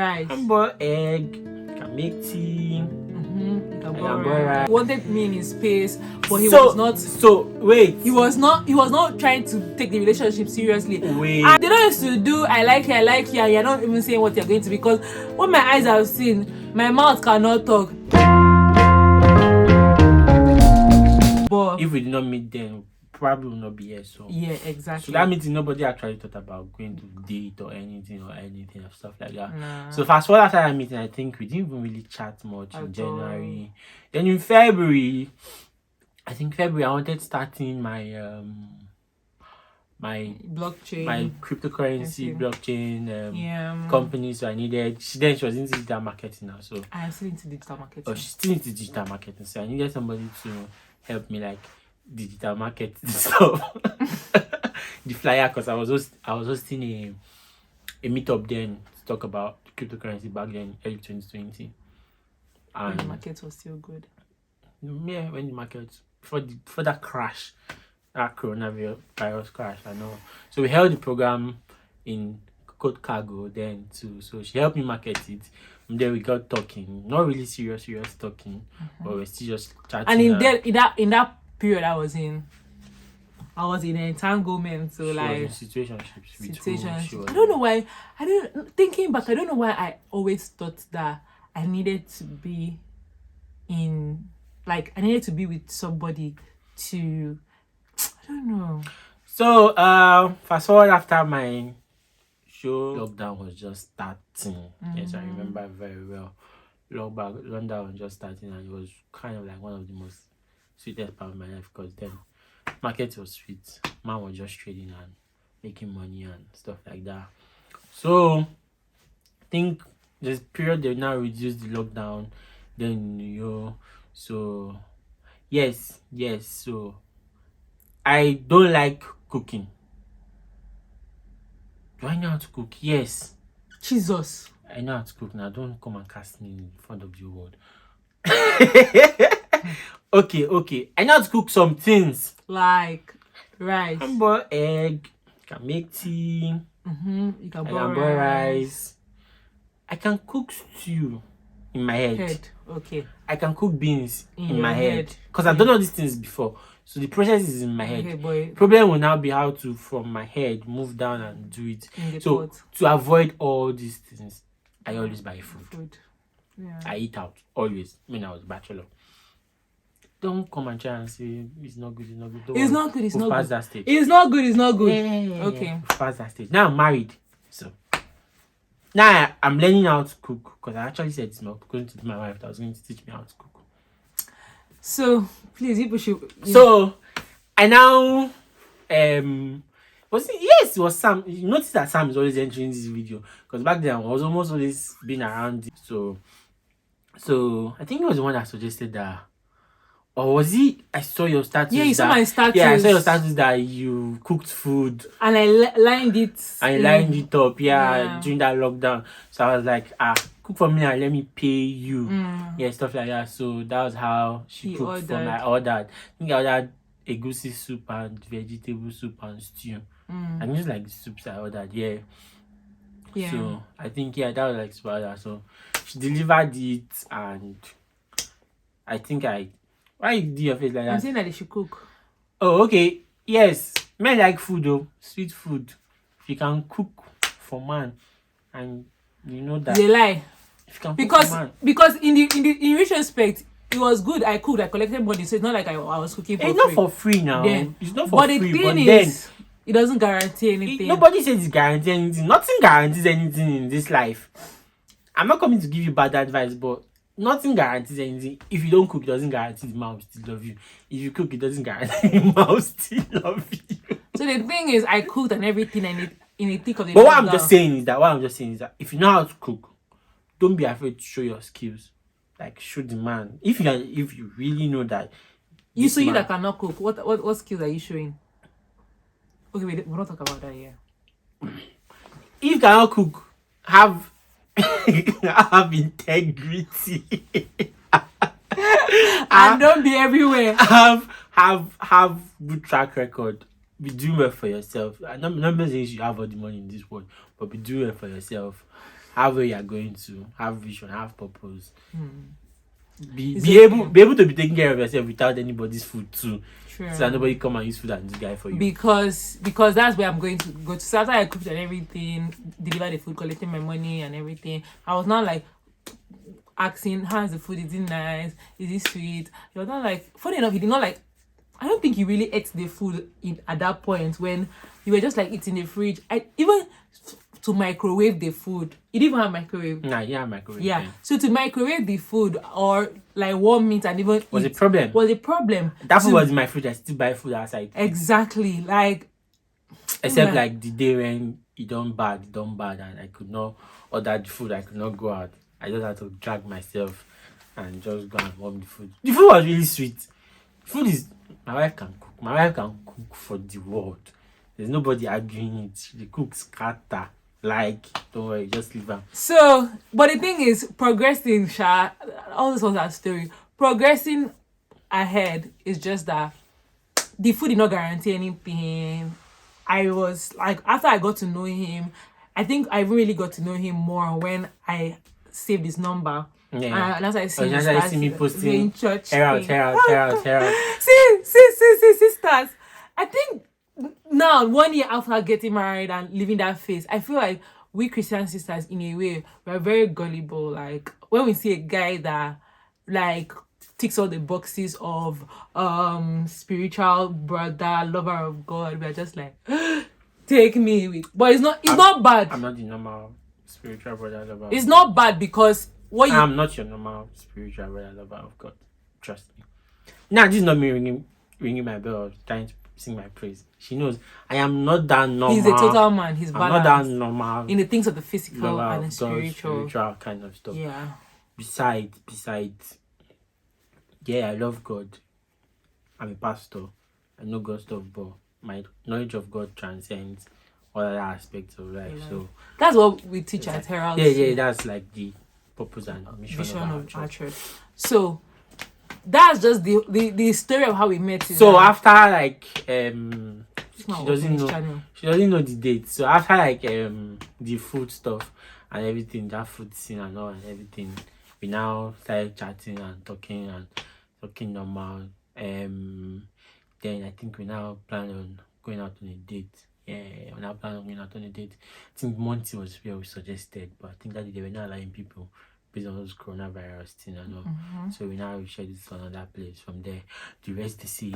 Rice. Can boil egg, can make tea. You can boil boil rice. He wanted me in his space, but he was not. So wait. He was not trying to take the relationship seriously. Wait. And they don't used to do I like you, and you're not even saying what you're going to, because what my eyes have seen, my mouth cannot talk. But if we did not meet then, probably will not be here. So yeah, exactly. So that means nobody actually thought about going to date or anything or stuff like that. Nah. So fast forward after that meeting, I think we didn't even really chat much in January. Then in February, I wanted starting my my blockchain, my cryptocurrency blockchain company. So I needed. Then she was into digital marketing now. So I am still into digital marketing. Oh, she's still into digital marketing. So I needed somebody to help me like digital marketing stuff. The flyer, because I was hosting a meetup then to talk about cryptocurrency back then, early 2020. And the market was still good. Yeah, when the market for that crash, that coronavirus crash, I know. So we held the program in Code Cargo then too. So she helped me market it. And then we got talking, not really serious talking, but we're still just chatting. And in that period, I was in entanglement, so like situationships. I don't know why. Thinking back, I don't know why I always thought that I needed to be with somebody to. I don't know. So fast forward after my show, lockdown was just starting. Yes, I remember very well. Lockdown was just starting, and it was kind of like one of the most sweetest part of my life, because then market was sweet. Man was just trading and making money and stuff like that. So I think this period they now reduced the lockdown. Then so yes. So I don't like cooking. Do I know how to cook? Yes. Jesus. I know how to cook now. Don't come and cast me in front of the world. Okay. I know how to cook some things. Like rice. I can boil egg. Can make tea. You can boil rice. I can cook stew in my head. Okay. I can cook beans in my head. Because Yeah. I've done all these things before. So the process is in my head. Okay, boy. Problem will now be how to, from my head, move down and do it. So pot. to avoid all these things, I always buy food. Yeah. I eat out always when I was a bachelor. Don't come and try and say it's not good. Don't It's worry. not good. We've passed that stage. It's not good. Yeah. Okay. We've passed that stage. Now I'm married. So now I'm learning how to cook, because I actually said it's not going to be my wife that was going to teach me how to cook. So please, people should. So I now it was Sam. You notice that Sam is always entering this video, because back then I was almost always being around it. So I think he was the one that suggested that. Or was he? I saw your status. Yeah, you saw my status. Yeah, I saw your status that you cooked food. And I lined it. And lined it up, during that lockdown. So I was like, cook for me and let me pay you. Yeah, stuff like that. So that was how she cooked for me. I ordered. I think I ordered egusi soup and vegetable soup and stew. And just like the soups I ordered, yeah. So I think that was like super. So she delivered it, and I think why you do your face like that? I'm saying that they should cook. Oh, okay. Yes. Men like food though. Sweet food. If you can cook for man, and you know that. They lie. If you can cook for man. Because in retrospect, it was good. I cooked. I collected money, so it's not like I was cooking for free. It's not for free now. Then, it's not for free. But the thing is, it doesn't guarantee anything. Nobody says it guarantees anything. Nothing guarantees anything in this life. I'm not coming to give you bad advice, but nothing guarantees anything. If you don't cook, it doesn't guarantee the man will still love you. If you cook, it doesn't guarantee the man will still love you. So the thing is, I cooked and everything, and in the thick of the. But what I'm just saying is that if you know how to cook, don't be afraid to show your skills. Like, show the man. If you really know that. You that cannot cook. What skills are you showing? Okay, we're not talking about that here. If you cannot cook, have integrity. And don't be everywhere. Have good track record. Be doing well for yourself. I'm not saying you have all the money in this world, but be doing well for yourself. have where you are going to, have vision, have purpose. It's Be able to be taking care of yourself without anybody's food too. True. So that nobody come and use food and this guy for you. Because that's where I'm going to go to. So after I cooked and everything, deliver the food, collecting my money and everything, I was not like asking, how's the food? Is it nice? Is it sweet? He was not like, funny enough, he did not like, I don't think he really ate the food at that point when you were just like eating the fridge. Even to microwave the food, he didn't even have microwave. Nah, yeah, microwave. Yeah. So to microwave the food or like warm meat and even was a problem. That food was in my fridge. I still buy food outside. Exactly. Like except like the day when it done bad and I could not order the food, I could not go out. I just had to drag myself and just go and warm the food. The food was really sweet. Food is my wife can cook. My wife can cook for the world. There's nobody arguing it. The cook scatter. Like, don't worry, just leave them. So, but the thing is, progressing, Sha, all this was our story. Progressing ahead is just that the food did not guarantee anything. I was like, after I got to know him, I think I really got to know him more when I saved his number. Yeah. And as I see, see me posting church. Hair out. See, sisters. I think now, 1 year after getting married and living that phase, I feel like we Christian sisters, in a way, we're very gullible. Like when we see a guy that like ticks all the boxes of spiritual brother, lover of God, we're just like, take me with. But it's not bad. I'm not the normal spiritual brother, lover. It's not bad because I'm not your normal spiritual brother, lover of God. Trust me. Now, this is not me ringing my bell or trying to sing my praise. She knows I am not that normal. He's a total man. He's balanced. I'm not that normal in the things of the physical and the spiritual kind of stuff. Yeah. Besides, yeah, I love God. I'm a pastor. I know God's stuff, but my knowledge of God transcends all other aspects of life. Yeah. So that's what we teach at Herald. Yeah, that's like the purpose and mission of our church. So that's just the story of how we met. So after like she doesn't know the date. So after like the food stuff and everything, that food scene and all and everything, we now started chatting and talking normal. Then I think we now plan on going out on a date. Yeah, we now plan on going out on a date. I think Monty was where we suggested, but I think that they were not allowing people based on those coronavirus thing and all. So we now shared this on another place. From there, the rest to see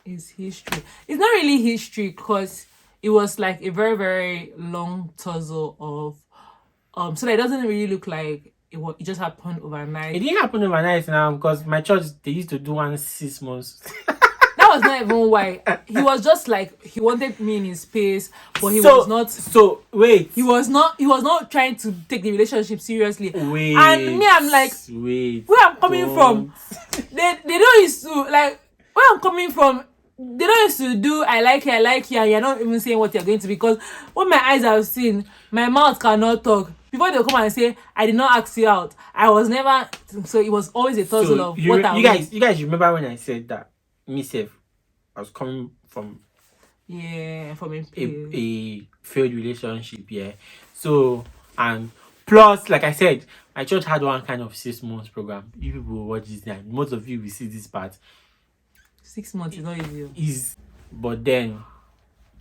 is history. It's not really history because it was like a very, very long tussle of so that it doesn't really look like it just happened overnight. It didn't happen overnight now because my church, they used to do 1 6 months. That was not even why. He was just like, he wanted me in his space, but he was not. So wait. He was not trying to take the relationship seriously. Wait. And me, I'm like, where I'm coming from, they don't used to like where I'm coming from. They don't used to do I like you, and you're not even saying what you're going to, because what my eyes have seen, my mouth cannot talk. Before they come and say, I did not ask you out, I was never. So it was always a tussle of you guys remember when I said that myself, I was coming from from a failed relationship, yeah. So and plus, like I said, my church had one kind of 6 months program. You people will watch this now. Most of you will see this part. 6 months is not easy. But then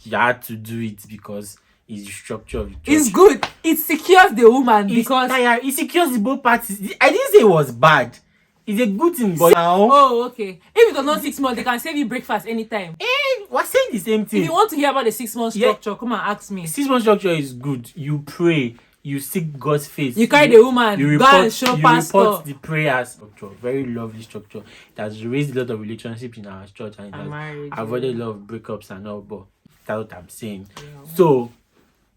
you had to do it because it's the structure of the church. It's good. It secures the woman because it secures the both parties. I didn't say it was bad. It's a good thing, but now. Oh, okay. If it was not 6 months, they can save you breakfast anytime. We're saying the same thing. If you want to hear about the 6 month structure, come and ask me. 6 month structure is good. You pray. You seek God's face. You carry the woman. You report the prayers. Structure. Very lovely structure. It has raised a lot of relationships in our church and it has avoided a lot of breakups and all. But that's what I'm saying. Yeah. So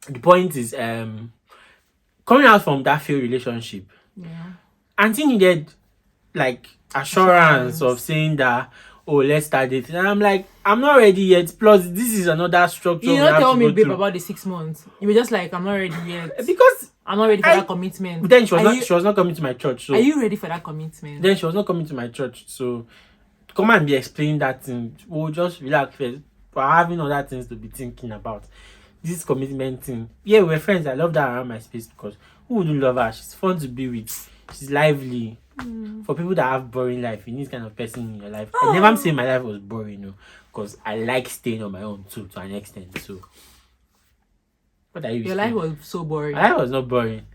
the point is, coming out from that failed relationship, Auntie needed like assurance of saying that, oh, let's start dating. And I'm like, I'm not ready yet. Plus, this is another structure. You don't tell me, babe, about the 6 months. You were just like, I'm not ready yet. Because I'm not ready for that commitment. But then she was not coming to my church. So are you ready for that commitment? Then she was not coming to my church. So come and be explaining that thing. We'll just relax first. We're having other things to be thinking about. this commitment thing. Yeah, we're friends. I love that around my space because who wouldn't love her? She's fun to be with. She's lively. For people that have boring life, you need this kind of person in your life. I never say my life was boring, no, because I like staying on my own too to an extent. So, what are you? Your life was so boring. My life was not boring.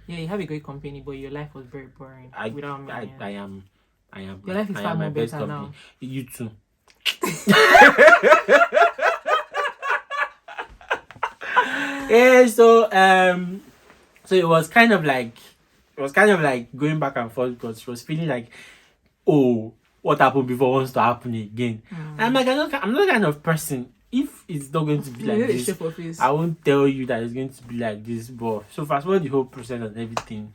Yeah, you have a great company, but your life was very boring without me. I am. Your life is far more best better company. now. You too. Yeah. So it was kind of like going back and forth because she was feeling like, oh, what happened before wants to happen again. And I'm like, I'm not the kind of person. If it's not going to be like this, I won't tell you that it's going to be like this. But so fast forward the whole process and everything,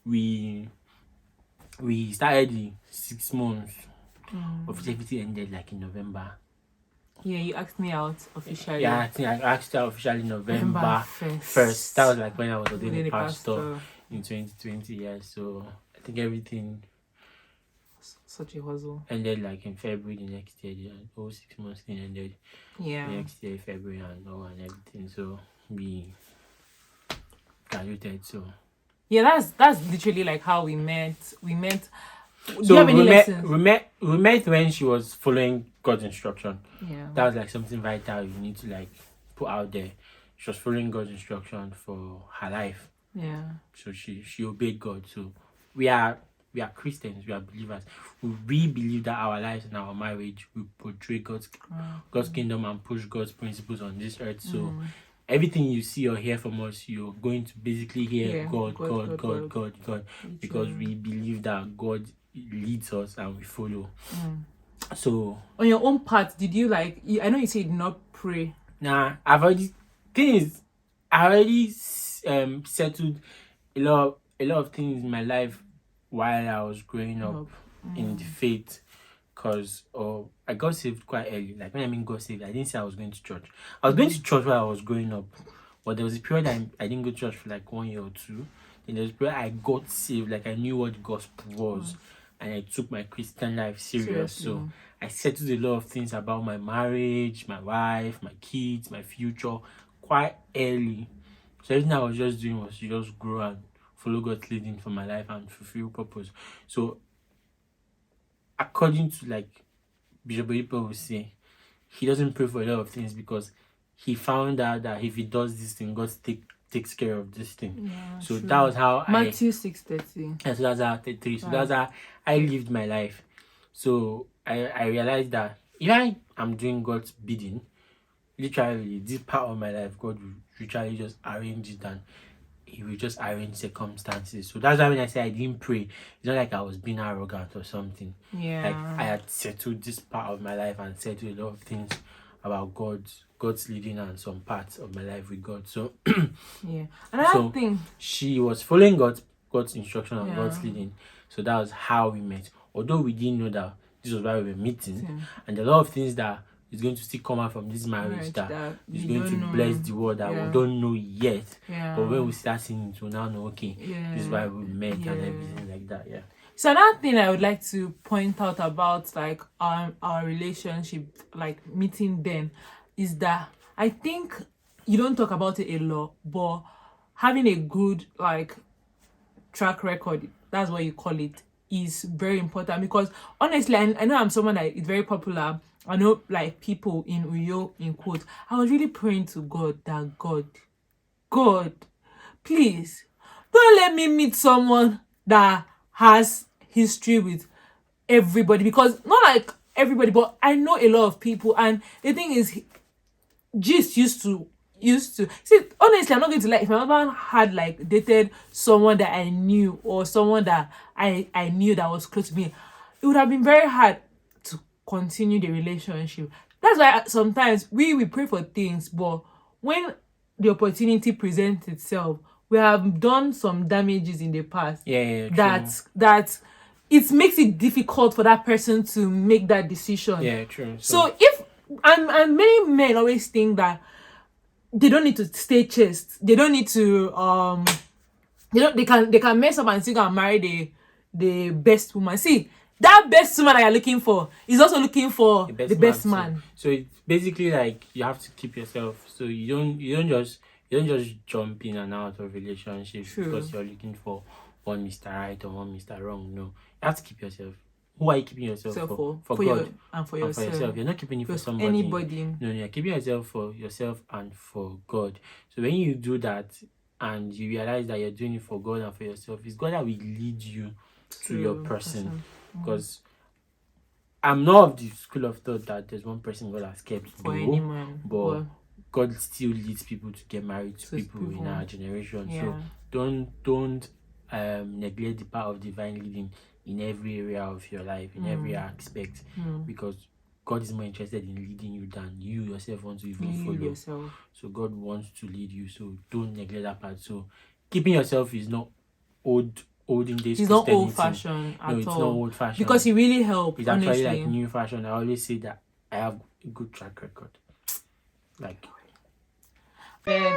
we started the 6 months of everything ended like in November. Yeah, you asked me out officially. Yeah, I think I asked her officially November 1st. That was like when I was ordained a pastor in 2020. Yeah, so I think everything such a hustle ended like in February the next year. The whole 6 months thing ended. Yeah. Next year, February and all and everything. So we graduated. So yeah, that's literally like how we met. Do so you have any lessons? We met when she was following God's instruction. Yeah. That was like something vital you need to like put out there. She was following God's instruction for her life. Yeah. So she obeyed God. So we are Christians, we are believers. We believe that our lives and our marriage will portray God's kingdom and push God's principles on this earth. So everything you see or hear from us, you're going to basically hear God, because we believe that God leads us and we follow. So on your own part, did you like? I know you said not pray. Nah, I already settled a lot of things in my life while I was growing up in the faith, because I got saved quite early. Like when I mean got saved, I didn't say I was going to church. I was going to church while I was growing up, but there was a period I didn't go to church for like 1 year or two. Then there was a period I got saved, like I knew what the gospel was, and I took my Christian life serious. So I settled a lot of things about my marriage, my wife, my kids, my future quite early. So everything I was just doing was to just grow and follow God's leading for my life and fulfill purpose. So according to like Bishop Oyedepo will say, he doesn't pray for a lot of things because he found out that if he does this thing, God takes care of this thing. Yeah, so true. That was how Matthew 6:30. Yeah, so that's how 33. So that's how I lived my life. So I realized that if I am doing God's bidding, literally this part of my life, God will literally just arrange it and he will just arrange circumstances. So that's why when I say I didn't pray, it's not like I was being arrogant or something. Yeah. Like I had settled this part of my life and settled a lot of things about God's leading and some parts of my life with God. So yeah. Another thing, she was following God's instruction and God's leading. So that was how we met. Although we didn't know that this was why we were meeting, and a lot of things that is going to still come out from this marriage that is going to bless the world that we don't know yet. Yeah. But when we start seeing it, we now know, okay, this is why we met and everything like that. Yeah. So another thing I would like to point out about like our relationship, like meeting then, is that I think you don't talk about it a lot, but having a good like track record, that's what you call it, is very important. Because honestly, I know I'm someone that is very popular. I know like people in Uyo, in quote, I was really praying to God that God, please don't let me meet someone that has history with everybody, because not like everybody, but I know a lot of people. And the thing is, gist used to see, honestly, I'm not going to lie, if my husband had like dated someone that I knew or someone that I knew that was close to me, it would have been very hard to continue the relationship. That's why sometimes we pray for things, but when the opportunity presents itself, we have done some damages in the past. That it makes it difficult for that person to make that decision. Yeah, true. So if and many men always think that they don't need to stay chaste. They don't need to they can mess up and still go and marry the best woman. See, that best woman that you're looking for is also looking for the best too. man. So it's basically like you have to keep yourself. So you don't just jump in and out of relationships True. because you're looking for one Mr. Right or one Mr. Wrong. No, you have to keep yourself. Who are you keeping yourself So for? for God and for and for yourself. yourself. You're not keeping it for Just somebody. anybody. No, you're keeping yourself for yourself and for God. So when you do that and you realize that you're doing it for God and for yourself, it's God that will lead you to your person. Because I'm not of the school of thought that there's one person God has kept For any man, but God still leads people to get married to people in our generation. Yeah. So don't neglect the power of divine leading in every area of your life, in every aspect, because God is more interested in leading you than you yourself want to even follow. yourself. So God wants to lead you. So don't neglect that part. So keeping yourself is not olden days. It's not old fashioned at all. It's not old fashioned because it really helps. It's actually like new fashion. I always say that I have a good track record. Like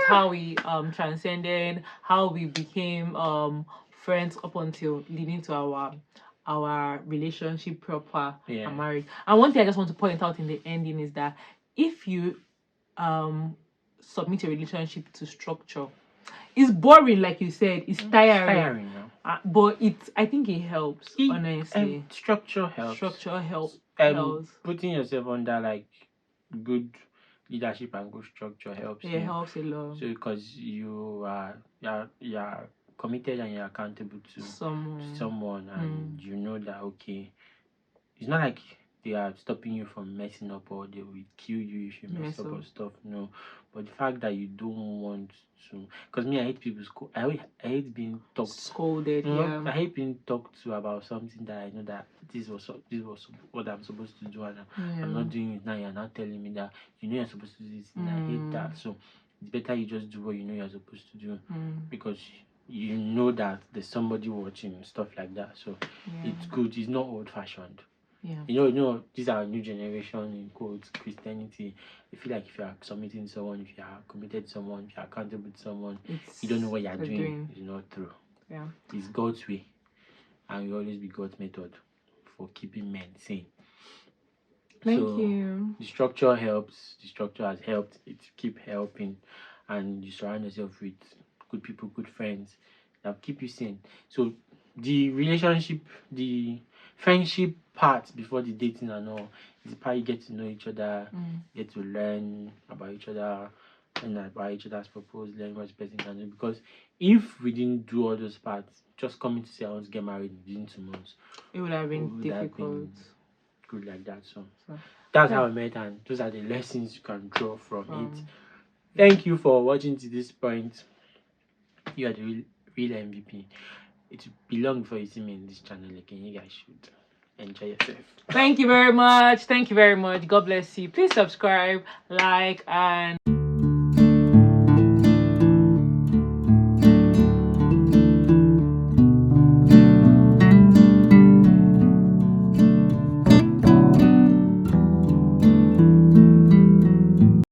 how we transcended, how we became friends up until leading to our relationship proper and marriage. And one thing I just want to point out in the ending is that if you submit a relationship to structure, it's boring, like you said. It's tiring now. But I think it helps. Honestly, structure helps. Putting yourself under like good leadership and good structure helps. It helps a lot. So because you are committed and you're accountable to someone, and you know that okay, it's not like they are stopping you from messing up or they will kill you if you mess up or stuff. No, but the fact that you don't want to, because me, I hate people I hate being scolded. Yeah, I hate being talked to about something that I know that this was what I'm supposed to do, and I'm not doing it now. You're not telling me that you know you're supposed to do this, and I hate that. So it's better you just do what you know you're supposed to do, because you know that there's somebody watching and stuff like that. So it's good. It's not old fashioned. Yeah. You know, these are new generation in quotes Christianity. I feel like if you are submitting to someone, if you are committed to someone, if you are accountable to someone, you don't know what you are doing. It's not true. Yeah. It's God's way, and will always be God's method for keeping men sane. Thank you. The structure helps. The structure has helped. It keep helping, and you surround yourself with good people, good friends that keep you sane. So the relationship, the friendship part before the dating and all is the part you get to know each other, get to learn about each other, and about each other's purpose, learn what the person can do. Because if we didn't do all those parts, just coming to say I want to get married within 2 months, it would have been difficult. Good like that. So that's how I met, and those are the lessons you can draw from it. Thank you for watching to this point. You are the real MVP. It will be long before you see me in this channel again. You guys should enjoy yourself. Thank you very much. God bless you. Please subscribe, like, and